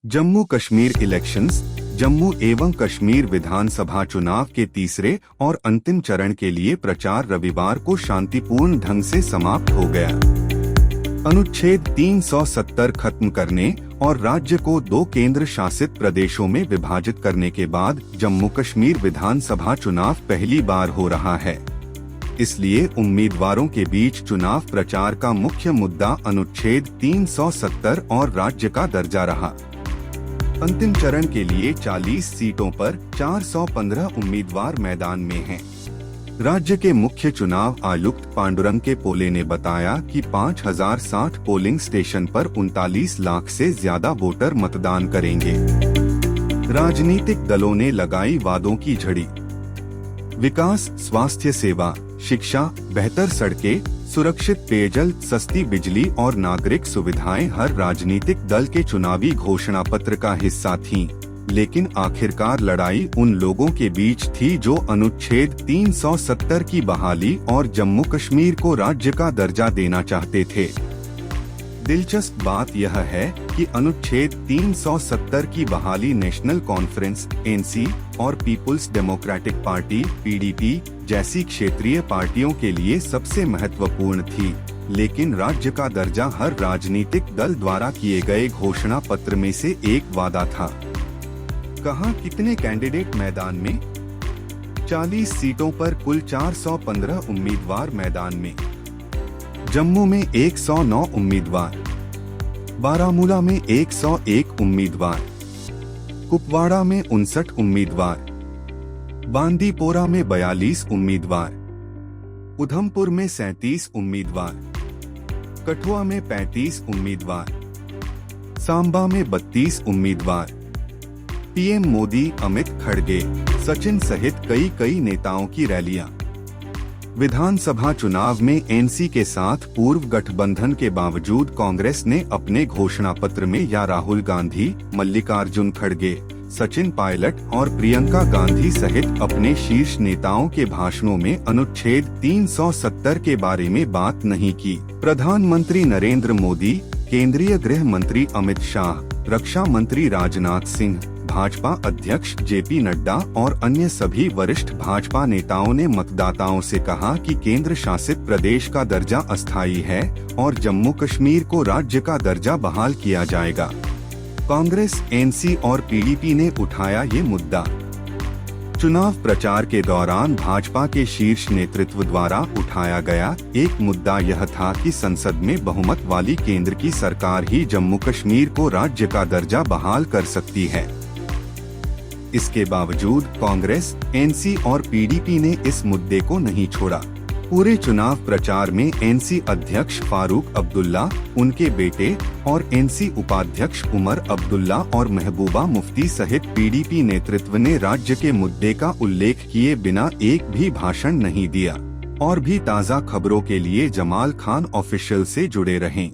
Jammu Kashmir elections. Jammu एवं कश्मीर विधानसभा चुनाव के तीसरे और अंतिम चरण के लिए प्रचार रविवार को शांतिपूर्ण ढंग से समाप्त हो गया। अनुच्छेद 370 खत्म करने और राज्य को 2 केंद्र शासित प्रदेशों में विभाजित करने के बाद जम्मू कश्मीर विधानसभा चुनाव पहली बार हो रहा है। इसलिए उम्मीदवारों के बीच चुनाव प्रचार का मुख्य मुद्दा अनुच्छेद 370 और राज्य का दर्जा रहा। अंतिम चरण के लिए 40 सीटों पर 415 उम्मीदवार मैदान में हैं। राज्य के मुख्य चुनाव आयुक्त पांडुरंग के पोले ने बताया कि 5060 पोलिंग स्टेशन पर 39 लाख से ज्यादा वोटर मतदान करेंगे। राजनीतिक दलों ने लगाई वादों की झड़ी। विकास, स्वास्थ्य सेवा, शिक्षा, बेहतर सड़कें, सुरक्षित पेयजल, सस्ती बिजली और नागरिक सुविधाएं हर राजनीतिक दल के चुनावी घोषणा पत्र का हिस्सा थीं। लेकिन आखिरकार लड़ाई उन लोगों के बीच थी जो अनुच्छेद 370 की बहाली और जम्मू कश्मीर को राज्य का दर्जा देना चाहते थे। दिलचस्प बात यह है कि अनुच्छेद 370 की बहाली नेशनल कॉन्फ्रेंस (एनसी) और पीपुल्स डेमोक्रेटिक पार्टी (पीडीपी) जैसी क्षेत्रीय पार्टियों के लिए सबसे महत्वपूर्ण थी, लेकिन राज्य का दर्जा हर राजनीतिक दल द्वारा किए गए घोषणा पत्र में से एक वादा था। कहां कितने कैंडिडेट मैदान में? 40 सीटों पर कुल 415 उम्मीदवार मैदान में। जम्मू में 109 उम्मीदवार, बारामूला में 101 उम्मीदवार, कुपवाड़ा में 59 उम्मीदवार, बांदीपोरा में 42 उम्मीदवार, उधमपुर में 37 उम्मीदवार, कठुआ में 35 उम्मीदवार, सांबा में 32 उम्मीदवार। पीएम मोदी, अमित खड़गे, सचिन सहित कई नेताओं की रैलियां। विधानसभा चुनाव में एनसी के साथ पूर्व गठबंधन के बावजूद कांग्रेस ने अपने घोषणा पत्र में या राहुल गांधी, मल्लिकार्जुन खड़गे, सचिन पायलट और प्रियंका गांधी सहित अपने शीर्ष नेताओं के भाषणों में अनुच्छेद 370 के बारे में बात नहीं की। प्रधानमंत्री नरेंद्र मोदी, केंद्रीय गृह मंत्री अमित शाह, रक्षा मंत्री राजनाथ सिंह, भाजपा अध्यक्ष जेपी नड्डा और अन्य सभी वरिष्ठ भाजपा नेताओं ने मतदाताओं से कहा कि केंद्र शासित प्रदेश का दर्जा अस्थायी है और जम्मू कश्मीर को राज्य का दर्जा बहाल किया जाएगा। कांग्रेस, एनसी और पीडीपी ने उठाया ये मुद्दा। चुनाव प्रचार के दौरान भाजपा के शीर्ष नेतृत्व द्वारा उठाया गया एक मुद्दा यह था कि संसद में बहुमत वाली केंद्र की सरकार ही जम्मू कश्मीर को राज्य का दर्जा बहाल कर सकती है। इसके बावजूद कांग्रेस, एनसी और पीडीपी ने इस मुद्दे को नहीं छोड़ा। पूरे चुनाव प्रचार में एनसी अध्यक्ष फारूक अब्दुल्ला, उनके बेटे और एनसी उपाध्यक्ष उमर अब्दुल्ला और महबूबा मुफ्ती सहित पीडीपी नेतृत्व ने राज्य के मुद्दे का उल्लेख किए बिना एक भी भाषण नहीं दिया। और भी ताज़ा खबरों के लिए जमाल खान ऑफिशियल से जुड़े रहें।